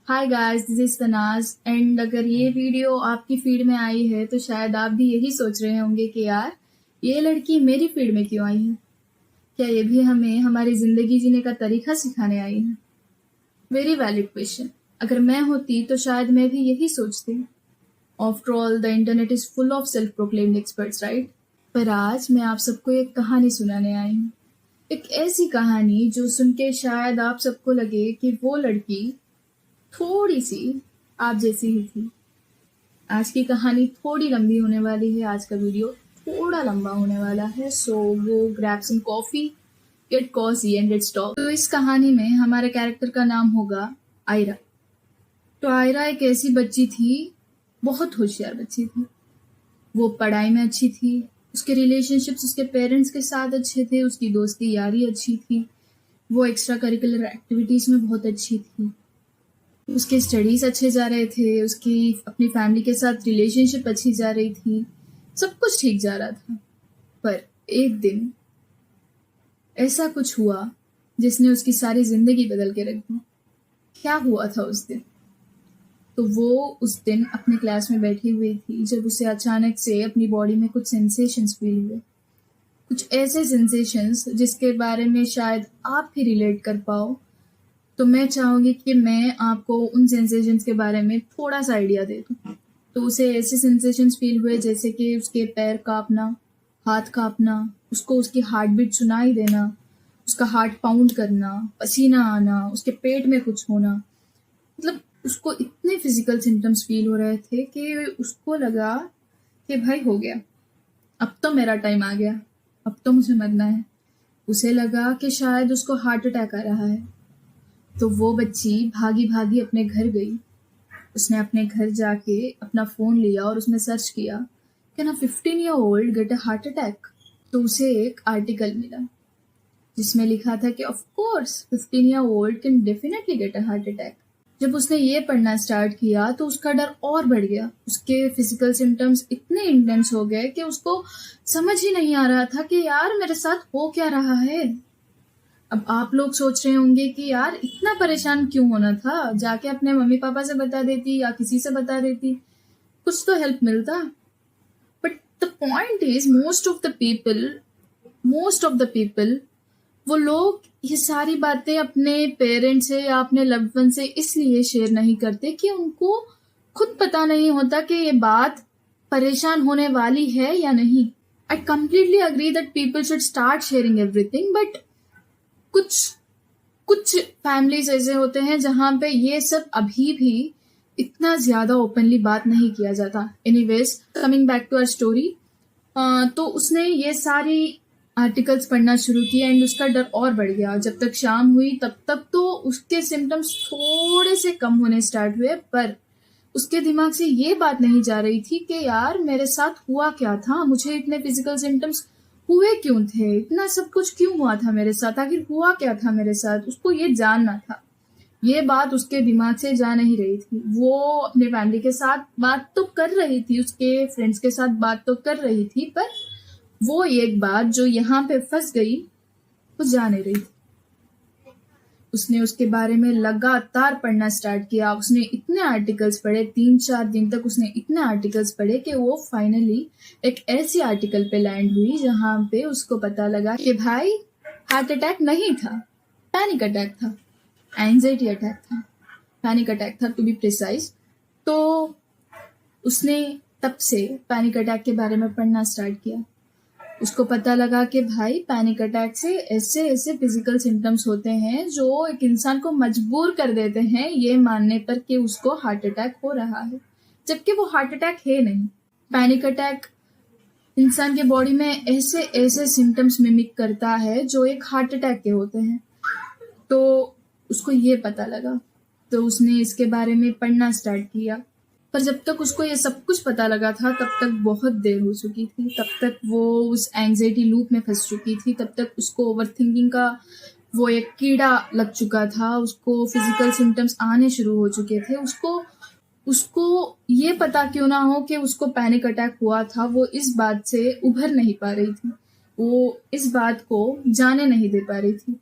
Hi guys, this is Tanaz and अगर ये video आपकी फीड में आई है तो शायद आप भी यही सोच रहे होंगे कि यार ये लड़की मेरी फीड में क्यों आई है। क्या ये भी हमें हमारी जिंदगी जीने का तरीका सिखाने आई है? Very valid question. अगर मैं होती तो शायद मैं भी यही सोचती। After all the internet is full of self proclaimed experts, right? पर आज मैं आप सबको एक कहानी सुनाने आई हूँ। एक ऐसी कहानी जो सुन के शायद आप सबको लगे कि वो लड़की थोड़ी सी आप जैसी ही थी। आज की कहानी थोड़ी लंबी होने वाली है, आज का वीडियो थोड़ा लंबा होने वाला है, सो वो grab some coffee, get coffee and let's talk. तो इस कहानी में हमारे कैरेक्टर का नाम होगा आयरा। तो आयरा एक ऐसी बच्ची थी, बहुत होशियार बच्ची थी। वो पढ़ाई में अच्छी थी, उसके रिलेशनशिप्स उसके पेरेंट्स के साथ अच्छे थे, उसकी दोस्ती यारी अच्छी थी, वो एक्स्ट्रा करिकुलर एक्टिविटीज में बहुत अच्छी थी, उसके स्टडीज अच्छे जा रहे थे, उसकी अपनी फैमिली के साथ रिलेशनशिप अच्छी जा रही थी, सब कुछ ठीक जा रहा था। पर एक दिन ऐसा कुछ हुआ जिसने उसकी सारी जिंदगी बदल के रख दी। क्या हुआ था उस दिन? तो वो उस दिन अपने क्लास में बैठी हुई थी जब उसे अचानक से अपनी बॉडी में कुछ सेंसेशंस फील हुए। कुछ ऐसे सेंसेशंस जिसके बारे में शायद आप भी रिलेट कर पाओ। तो मैं चाहूंगी कि मैं आपको उन सेंसेशंस के बारे में थोड़ा सा आइडिया दे दूं। तो उसे ऐसे सेंसेशंस फील हुए जैसे कि उसके पैर कांपना, हाथ कांपना, उसको उसकी हार्ट बीट सुनाई देना, उसका हार्ट पाउंड करना, पसीना आना, उसके पेट में कुछ होना। मतलब उसको इतने फिजिकल सिम्टम्स फील हो रहे थे कि उसको लगा कि भाई हो गया, अब तो मेरा टाइम आ गया, अब तो मुझे मरना है। उसे लगा कि शायद उसको हार्ट अटैक आ रहा है। तो वो बच्ची भागी भागी अपने घर गई। उसने अपने घर जाके अपना फोन लिया और उसमें सर्च किया कि ना 15-year-old get a heart attack. तो उसे एक आर्टिकल मिला जिसमें लिखा था कि of course 15-year-old can definitely get a heart attack. जब उसने ये पढ़ना स्टार्ट किया तो उसका डर और बढ़ गया। उसके फिजिकल सिम्टम्स इतने इंटेंस हो गए कि उसको समझ ही नहीं आ रहा था कि यार मेरे साथ हो क्या रहा है। अब आप लोग सोच रहे होंगे कि यार इतना परेशान क्यों होना था, जाके अपने मम्मी पापा से बता देती या किसी से बता देती, कुछ तो हेल्प मिलता। But the point is most of the people वो लोग ये सारी बातें अपने पेरेंट्स से या अपने लव्ड वन से इसलिए शेयर नहीं करते कि उनको खुद पता नहीं होता कि ये बात परेशान होने वाली है या नहीं। I completely agree that people should start sharing everything, but कुछ फैमिलीज ऐसे होते हैं जहां पे ये सब अभी भी इतना ज्यादा ओपनली बात नहीं किया जाता। Anyways, coming back to our story, तो उसने ये सारी आर्टिकल्स पढ़ना शुरू किया एंड उसका डर और बढ़ गया। जब तक शाम हुई तब तक तो उसके सिम्टम्स थोड़े से कम होने स्टार्ट हुए, पर उसके दिमाग से ये बात नहीं जा रही थी कि यार मेरे साथ हुआ क्या था, मुझे इतने फिजिकल सिम्टम्स हुए क्यों थे, इतना सब कुछ क्यों हुआ था मेरे साथ, आखिर हुआ क्या था मेरे साथ, उसको ये जानना था। ये बात उसके दिमाग से जा नहीं रही थी। वो अपने फैमिली के साथ बात तो कर रही थी, उसके फ्रेंड्स के साथ बात तो कर रही थी, पर वो एक बात जो यहाँ पे फंस गई वो जा नहीं रही थी। उसने उसके बारे में लगातार पढ़ना स्टार्ट किया। उसने इतने आर्टिकल्स पढ़े, 3-4 दिन तक उसने इतने आर्टिकल्स पढ़े कि वो फाइनली एक ऐसी आर्टिकल पे लैंड हुई जहां पे उसको पता लगा कि भाई हार्ट अटैक नहीं था, पैनिक अटैक था, एंजाइटी अटैक था, पैनिक अटैक था टू बी प्रिसाइज। तो उसने तब से पैनिक अटैक के बारे में पढ़ना स्टार्ट किया। उसको पता लगा कि भाई पैनिक अटैक से ऐसे ऐसे फिजिकल सिम्टम्स होते हैं जो एक इंसान को मजबूर कर देते हैं ये मानने पर कि उसको हार्ट अटैक हो रहा है, जबकि वो हार्ट अटैक है नहीं। पैनिक अटैक इंसान के बॉडी में ऐसे ऐसे सिम्टम्स मिमिक करता है जो एक हार्ट अटैक के होते हैं। तो उसको ये पता लगा, तो उसने इसके बारे में पढ़ना स्टार्ट किया। पर जब तक उसको ये सब कुछ पता लगा था तब तक बहुत देर हो चुकी थी। तब तक वो उस एंजाइटी लूप में फंस चुकी थी। तब तक उसको ओवरथिंकिंग का वो एक कीड़ा लग चुका था। उसको फिजिकल सिम्टम्स आने शुरू हो चुके थे। उसको ये पता क्यों ना हो कि उसको पैनिक अटैक हुआ था, वो इस बात से उभर नहीं पा रही थी। वो इस बात को जाने नहीं दे पा रही थी।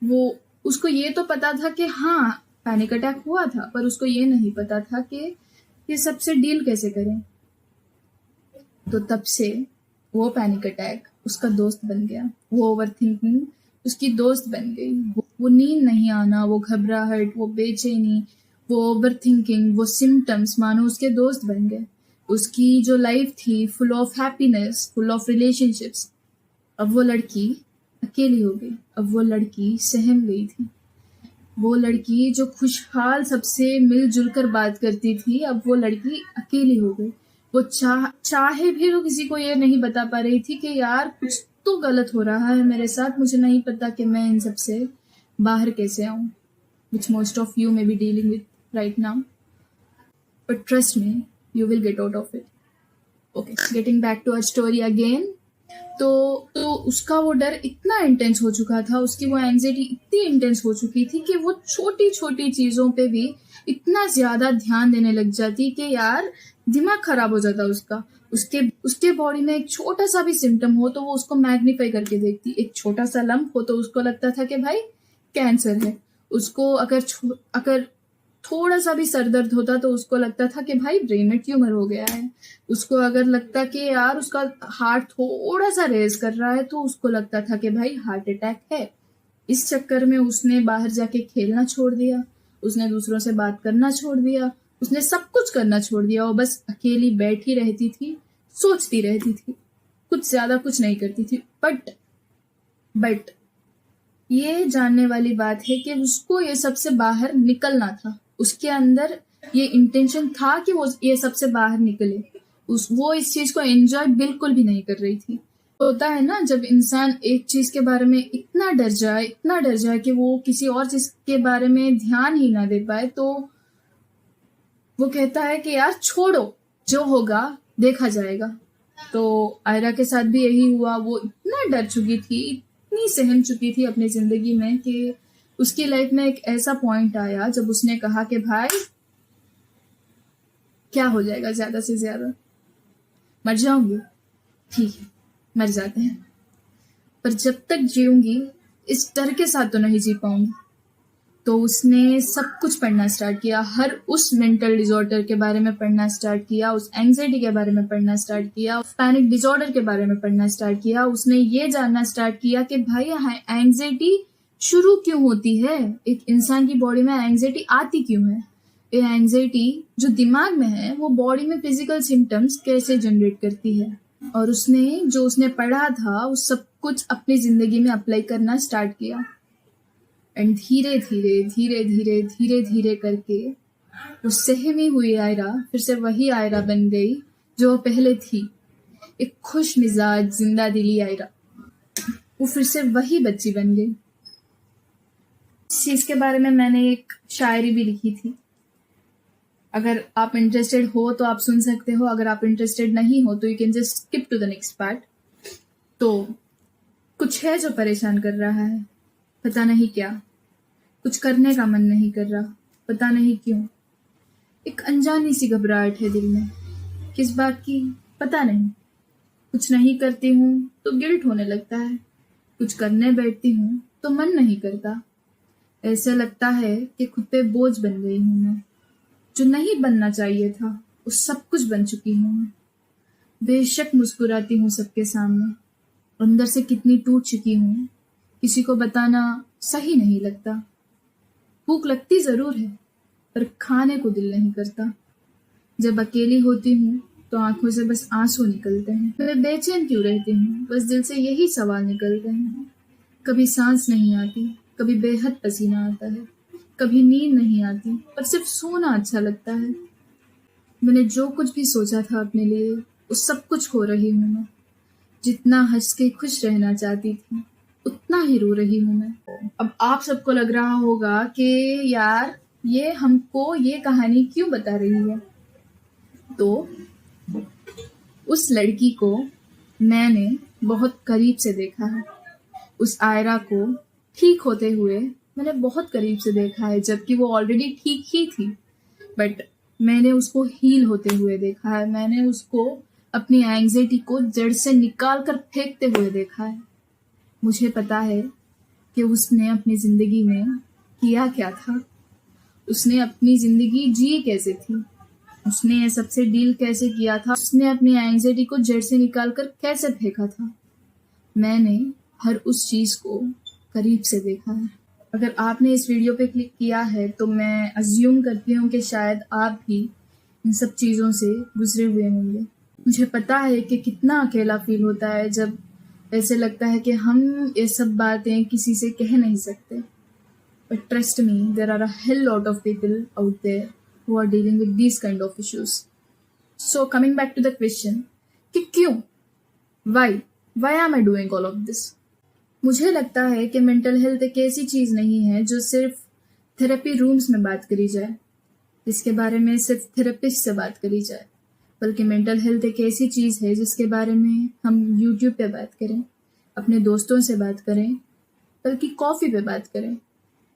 वो उसको ये तो पता था कि हाँ पैनिक अटैक हुआ था, पर उसको ये नहीं पता था कि ये सबसे डील कैसे करें। तो तब से वो पैनिक अटैक उसका दोस्त बन गया, वो ओवरथिंकिंग उसकी दोस्त बन गई। वो नींद नहीं आना, वो घबराहट, वो बेचैनी, वो ओवरथिंकिंग, वो सिम्टम्स मानो उसके दोस्त बन गए। उसकी जो लाइफ थी full of happiness, full of relationships, अब वो लड़की अकेली हो गई। अब वो लड़की सहम गई थी। वो लड़की जो खुशहाल सबसे मिलजुल कर बात करती थी, अब वो लड़की अकेली हो गई। वो चाहे भी तो किसी को ये नहीं बता पा रही थी कि यार कुछ तो गलत हो रहा है मेरे साथ, मुझे नहीं पता कि मैं इन सब से बाहर कैसे आऊं, which most of you may be dealing with right now, but trust me, you will get out of it. Okay, getting back to our story again. तो उसका वो डर इतना इंटेंस हो चुका था, उसकी वो एंजाइटी इतनी इंटेंस हो चुकी थी कि वो छोटी छोटी चीजों पे भी इतना ज्यादा ध्यान देने लग जाती कि यार दिमाग खराब हो जाता उसका। उसके बॉडी में एक छोटा सा भी सिम्टम हो तो वो उसको मैग्नीफाई करके देखती। एक छोटा सा लंप हो तो उसको लगता था कि भाई कैंसर है। उसको अगर थोड़ा सा भी सर दर्द होता तो उसको लगता था कि भाई ब्रेन में ट्यूमर हो गया है। उसको अगर लगता कि यार उसका हार्ट थोड़ा सा रेस कर रहा है तो उसको लगता था कि भाई हार्ट अटैक है। इस चक्कर में उसने बाहर जाके खेलना छोड़ दिया, उसने दूसरों से बात करना छोड़ दिया, उसने सब कुछ करना छोड़ दिया। वो बस अकेली बैठी रहती थी, सोचती रहती थी, कुछ ज्यादा कुछ नहीं करती थी। बट ये जानने वाली बात है कि उसको ये सबसे बाहर निकलना था। उसके अंदर ये इंटेंशन था कि वो ये सबसे बाहर निकले। वो इस चीज को एंजॉय बिल्कुल भी नहीं कर रही थी। होता है ना, जब इंसान एक चीज के बारे में इतना डर जाए कि वो किसी और चीज के बारे में ध्यान ही ना दे पाए, तो वो कहता है कि यार छोड़ो, जो होगा देखा जाएगा। तो आयरा के साथ भी यही हुआ। वो इतना डर चुकी थी, इतनी सहम चुकी थी अपनी जिंदगी में कि उसकी लाइफ में एक ऐसा पॉइंट आया जब उसने कहा कि भाई क्या हो जाएगा, ज्यादा से ज्यादा मर जाऊंगी, ठीक है मर जाते हैं, पर जब तक जीऊंगी इस डर के साथ तो नहीं जी पाऊंगी। तो उसने सब कुछ पढ़ना स्टार्ट किया, हर उस मेंटल डिसऑर्डर के बारे में पढ़ना स्टार्ट किया, उस एंजाइटी के बारे में पढ़ना स्टार्ट किया, उस पैनिक डिसऑर्डर के बारे में पढ़ना स्टार्ट किया। उसने ये जानना स्टार्ट किया कि भाई एंजाइटी शुरू क्यों होती है, एक इंसान की बॉडी में एंजाइटी आती क्यों है, ये एंजाइटी जो दिमाग में है वो बॉडी में फिजिकल सिम्टम्स कैसे जनरेट करती है। और उसने पढ़ा था उस सब कुछ अपनी जिंदगी में अप्लाई करना स्टार्ट किया। एंड धीरे धीरे करके वो सहमी हुई आयरा फिर से वही आयरा बन गई जो पहले थी, एक खुश मिजाज जिंदा दिली आयरा। वो फिर से वही बच्ची बन गई। इस चीज के बारे में मैंने एक शायरी भी लिखी थी, अगर आप इंटरेस्टेड हो तो आप सुन सकते हो, अगर आप इंटरेस्टेड नहीं हो तो you can just skip to the next part. तो कुछ है जो परेशान कर रहा है, पता नहीं क्या, कुछ करने का मन नहीं कर रहा, पता नहीं क्यों। एक अनजानी सी घबराहट है दिल में, किस बात की पता नहीं। कुछ नहीं करती हूँ तो गिल्ट होने लगता है, कुछ करने बैठती हूँ तो मन नहीं करता। ऐसे लगता है कि खुद पे बोझ बन गई हूँ मैं, जो नहीं बनना चाहिए था वो सब कुछ बन चुकी हूँ मैं। बेशक मुस्कुराती हूँ सबके सामने, अंदर से कितनी टूट चुकी हूँ किसी को बताना सही नहीं लगता। भूख लगती जरूर है पर खाने को दिल नहीं करता। जब अकेली होती हूँ तो आंखों से बस आंसू निकलते हैं। मैं बेचैन क्यों रहती हूँ, बस दिल से यही सवाल निकलते हैं। कभी सांस नहीं आती, कभी बेहद पसीना आता है, कभी नींद नहीं आती, पर सिर्फ सोना अच्छा लगता है। मैंने जो कुछ भी सोचा था अपने लिए वो सब कुछ खो रही हूँ मैं। जितना हंस के खुश रहना चाहती थी उतना ही रो रही हूँ मैं। अब आप सबको लग रहा होगा कि यार ये हमको ये कहानी क्यों बता रही है। तो उस लड़की को मैंने बहुत करीब से देखा है, उस आयरा को ठीक होते हुए मैंने बहुत करीब से देखा है, जबकि वो ऑलरेडी ठीक ही थी। बट मैंने उसको हील होते हुए देखा है, मैंने उसको अपनी एंजाइटी को जड़ से निकाल कर फेंकते हुए देखा है। मुझे पता है कि उसने अपनी जिंदगी में किया क्या था, उसने अपनी जिंदगी जी कैसे थी, उसने ये सबसे डील कैसे किया था, उसने अपनी एंजाइटी को जड़ से निकालकर कैसे फेंका था। मैंने हर उस चीज को करीब से देखा है। अगर आपने इस वीडियो पे क्लिक किया है तो मैं अज्यूम करती हूँ कि शायद आप भी इन सब चीजों से गुजरे हुए होंगे। मुझे पता है कि कितना अकेला फील होता है जब ऐसे लगता है कि हम ये सब बातें किसी से कह नहीं सकते। But trust me, there are a hell lot of people out there who are dealing with these kind of issues. So coming back to the question कि क्यों, why am I doing all of this? मुझे लगता है कि mental health एक ऐसी चीज नहीं है जो सिर्फ थेरेपी रूम्स में बात करी जाए, जिसके बारे में सिर्फ थेरेपिस्ट से बात करी जाए, बल्कि मेंटल हेल्थ एक ऐसी चीज है जिसके बारे में हम यूट्यूब पे बात करें, अपने दोस्तों से बात करें, बल्कि कॉफी पे बात करें।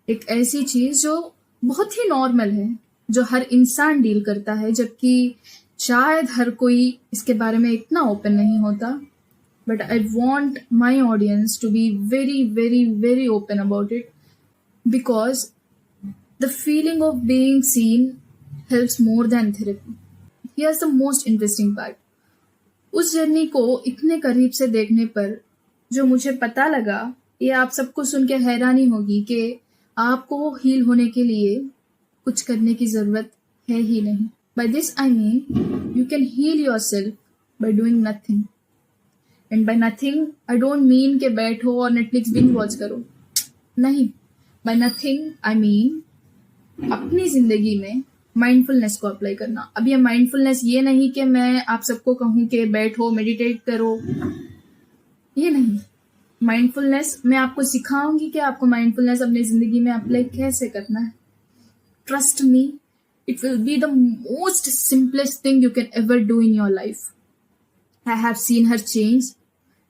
एक ऐसी चीज जो बहुत ही नॉर्मल है, जो हर इंसान डील करता है, जबकि शायद हर कोई इसके बारे में इतना ओपन नहीं होता। But I want my audience to be very very very open about it, because the feeling of being seen helps more than therapy. Here's the most interesting part. उस जर्नी को इतने करीब से देखने पर जो मुझे पता लगा, ये आप सबको सुन के हैरानी होगी कि आपको हील होने के लिए कुछ करने की जरूरत है ही नहीं। By this I mean you can heal yourself by doing nothing. And by nothing I don't mean के बैठो और नेटफ्लिक्स बिंज वॉच करो, नहीं। बाय नथिंग आई मीन अपनी जिंदगी में माइंडफुलनेस को अप्लाई करना। अब ये माइंडफुलनेस ये नहीं कि मैं आप सबको कहूं कि बैठो मेडिटेट करो, ये नहीं। माइंडफुलनेस मैं आपको सिखाऊंगी कि आपको माइंडफुलनेस अपनी जिंदगी में अप्लाई कैसे करना है। Trust me, it will be the most simplest thing you can ever do in your life. I have seen her change,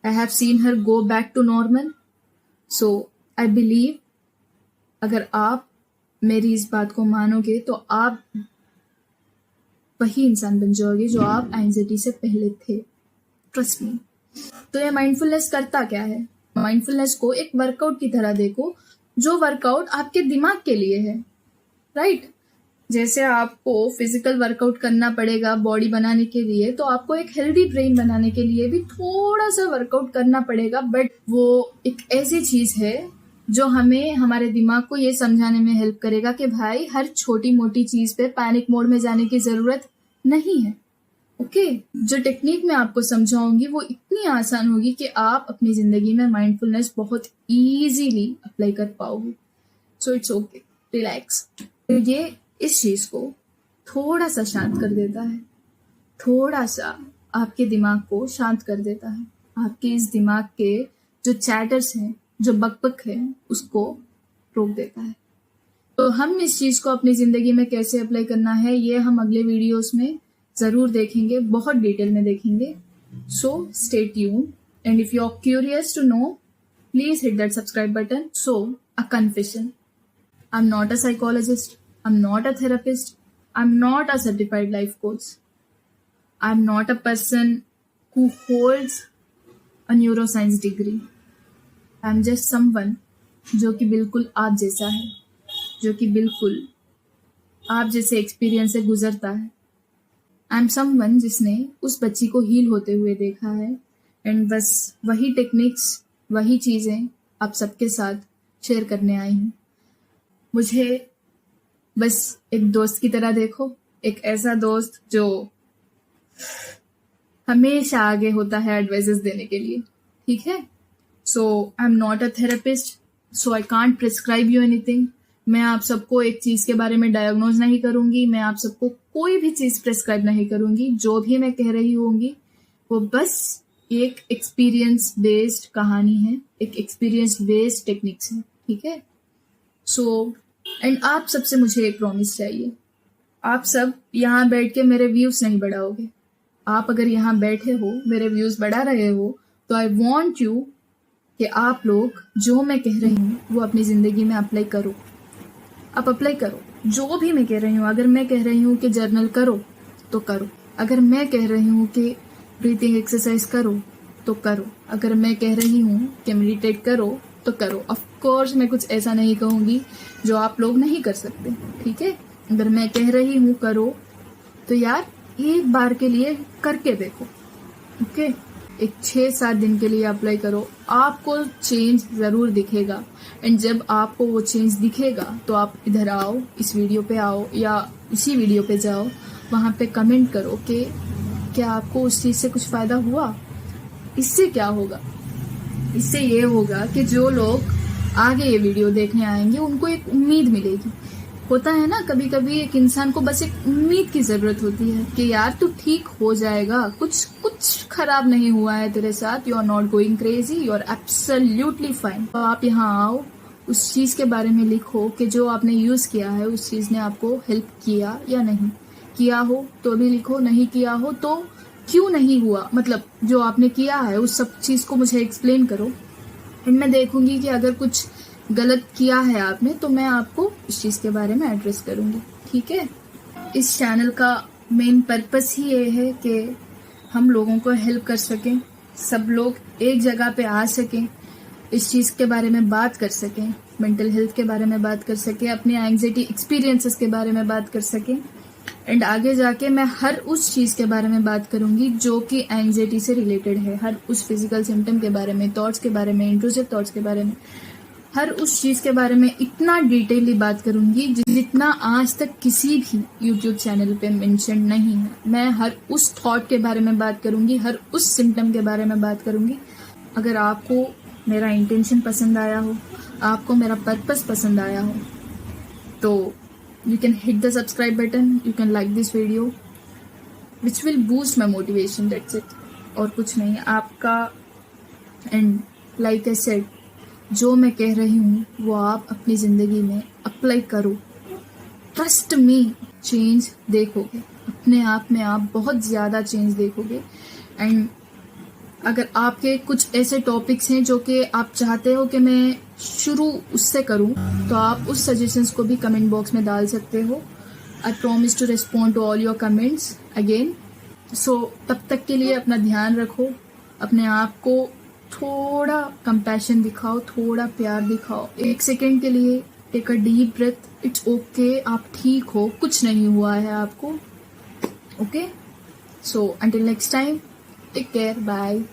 I have seen her go back to normal. So I believe अगर आप मेरी इस बात को मानोगे तो आप वही इंसान बन जाओगे जो आप एंजाइटी से पहले थे। Trust me. तो ये माइंडफुलनेस करता क्या है? माइंडफुलनेस को एक वर्कआउट की तरह देखो, जो वर्कआउट आपके दिमाग के लिए है, राइट? जैसे आपको फिजिकल वर्कआउट करना पड़ेगा बॉडी बनाने के लिए, तो आपको एक हेल्दी ब्रेन बनाने के लिए भी थोड़ा सा वर्कआउट करना पड़ेगा। बट वो एक ऐसी चीज है जो हमें हमारे दिमाग को ये समझाने में हेल्प करेगा कि भाई हर छोटी मोटी चीज पे पैनिक मोड में जाने की जरूरत नहीं है। ओके, जो टेक्निक मैं आपको समझाऊंगी वो इतनी आसान होगी कि आप अपनी जिंदगी में माइंडफुलनेस बहुत इजीली अप्लाई कर पाओगे। So it's okay, relax. तो ये इस चीज को थोड़ा सा शांत कर देता है, थोड़ा सा आपके दिमाग को शांत कर देता है। आपके इस दिमाग के जो चैटर्स हैं, जो बकबक है, उसको रोक देता है। तो हम इस चीज को अपनी जिंदगी में कैसे अप्लाई करना है, ये हम अगले वीडियोस में जरूर देखेंगे, बहुत डिटेल में देखेंगे। So stay tuned, and if you are curious to know, please hit that subscribe button. So a confession, I am not a psychologist, I am not a therapist, I am not a certified life coach, I am not a person who holds a neuroscience degree. I am just someone जो कि बिल्कुल आप जैसा है, जो कि बिल्कुल आप जैसे एक्सपीरियंस से गुजरता है। आई एम समवन जिसने उस बच्ची को हील होते हुए देखा है, एंड बस वही टेक्निक्स, वही चीजें आप सबके साथ शेयर करने आई हूँ। मुझे बस एक दोस्त की तरह देखो, एक ऐसा दोस्त जो हमेशा आगे होता है एडवाइसेस देने के लिए, ठीक है? So I am not a therapist, so I can't prescribe you anything. मैं आप सबको एक चीज के बारे में डायग्नोज नहीं करूंगी, मैं आप सबको कोई भी चीज प्रिस्क्राइब नहीं करूंगी। जो भी मैं कह रही होंगी वो बस एक एक्सपीरियंस बेस्ड कहानी है, एक एक्सपीरियंस बेस्ड टेक्निक्स है, ठीक है? सो एंड आप सबसे मुझे एक प्रॉमिस चाहिए, आप सब यहाँ बैठ के मेरे व्यूज नहीं बढ़ाओगे। आप अगर यहाँ बैठे हो, मेरे व्यूज बढ़ा रहे हो, तो आई वॉन्ट यू कि आप लोग जो मैं कह रही हूँ वो अपनी जिंदगी में अप्लाई करो। आप अप्लाई करो जो भी मैं कह रही हूँ। अगर मैं कह रही हूँ कि जर्नल करो तो करो, अगर मैं कह रही हूँ कि ब्रीथिंग एक्सरसाइज करो तो करो, अगर मैं कह रही हूँ कि मेडिटेट करो तो करो। ऑफ कोर्स मैं कुछ ऐसा नहीं कहूंगी जो आप लोग नहीं कर सकते, ठीक है। अगर मैं कह रही हूँ करो तो यार एक बार के लिए करके देखो, ओके। एक 6-7 दिन के लिए अप्लाई करो, आपको चेंज जरूर दिखेगा। एंड जब आपको वो चेंज दिखेगा तो आप इधर आओ, इस वीडियो पे आओ या इसी वीडियो पे जाओ, वहां पे कमेंट करो कि क्या आपको उस चीज से कुछ फायदा हुआ। इससे क्या होगा, इससे ये होगा कि जो लोग आगे ये वीडियो देखने आएंगे उनको एक उम्मीद मिलेगी। होता है ना, कभी कभी एक इंसान को बस एक उम्मीद की जरूरत होती है कि यार तू ठीक हो जाएगा, कुछ खराब नहीं हुआ है तेरे साथ, you are not going crazy, you are absolutely fine. तो आप यहाँ आओ, उस चीज के बारे में लिखो कि जो आपने यूज किया है उस चीज ने आपको हेल्प किया या नहीं किया। हो तो भी लिखो, नहीं किया हो तो क्यों नहीं हुआ, मतलब जो आपने किया है उस सब चीज को मुझे एक्सप्लेन करो। एंड मैं देखूंगी कि अगर कुछ गलत किया है आपने तो मैं आपको इस चीज के बारे में एड्रेस करूंगी, ठीक है। इस चैनल का मेन पर्पस ही ये है कि हम लोगों को हेल्प कर सकें, सब लोग एक जगह पे आ सकें, इस चीज के बारे में बात कर सकें, मेंटल हेल्थ के बारे में बात कर सकें, अपने एंग्जाइटी एक्सपीरियंसेस के बारे में बात कर सकें। एंड आगे जाके मैं हर उस चीज के बारे में बात करूंगी जो कि एंग्जाइटी से रिलेटेड है, हर उस फिजिकल सिम्टम के बारे में, थॉट्स के बारे में, इंट्रूसिव थॉट्स के बारे में, हर उस चीज के बारे में इतना डिटेलली बात करूंगी जितना आज तक किसी भी यूट्यूब चैनल पे मेंशन नहीं है। मैं हर उस थॉट के बारे में बात करूंगी, हर उस सिम्टम के बारे में बात करूंगी। अगर आपको मेरा इंटेंशन पसंद आया हो, आपको मेरा पर्पस पसंद आया हो, तो you can hit the subscribe button, you can like this video which will boost my motivation, that's it। और कुछ नहीं आपका। एंड like I said, जो मैं कह रही हूँ वो आप अपनी जिंदगी में अप्लाई करो, ट्रस्ट मी, चेंज देखोगे अपने आप में, आप बहुत ज्यादा चेंज देखोगे। एंड अगर आपके कुछ ऐसे टॉपिक्स हैं जो कि आप चाहते हो कि मैं शुरू उससे करूं तो आप उस सजेशंस को भी कमेंट बॉक्स में डाल सकते हो। I promise to respond to all your comments again. So तब तक के लिए अपना ध्यान रखो, अपने आप को थोड़ा कंपैशन दिखाओ, थोड़ा प्यार दिखाओ। 1 सेकेंड के लिए take a deep breath, it's okay, आप ठीक हो, कुछ नहीं हुआ है आपको, okay. So until next time, take care, bye.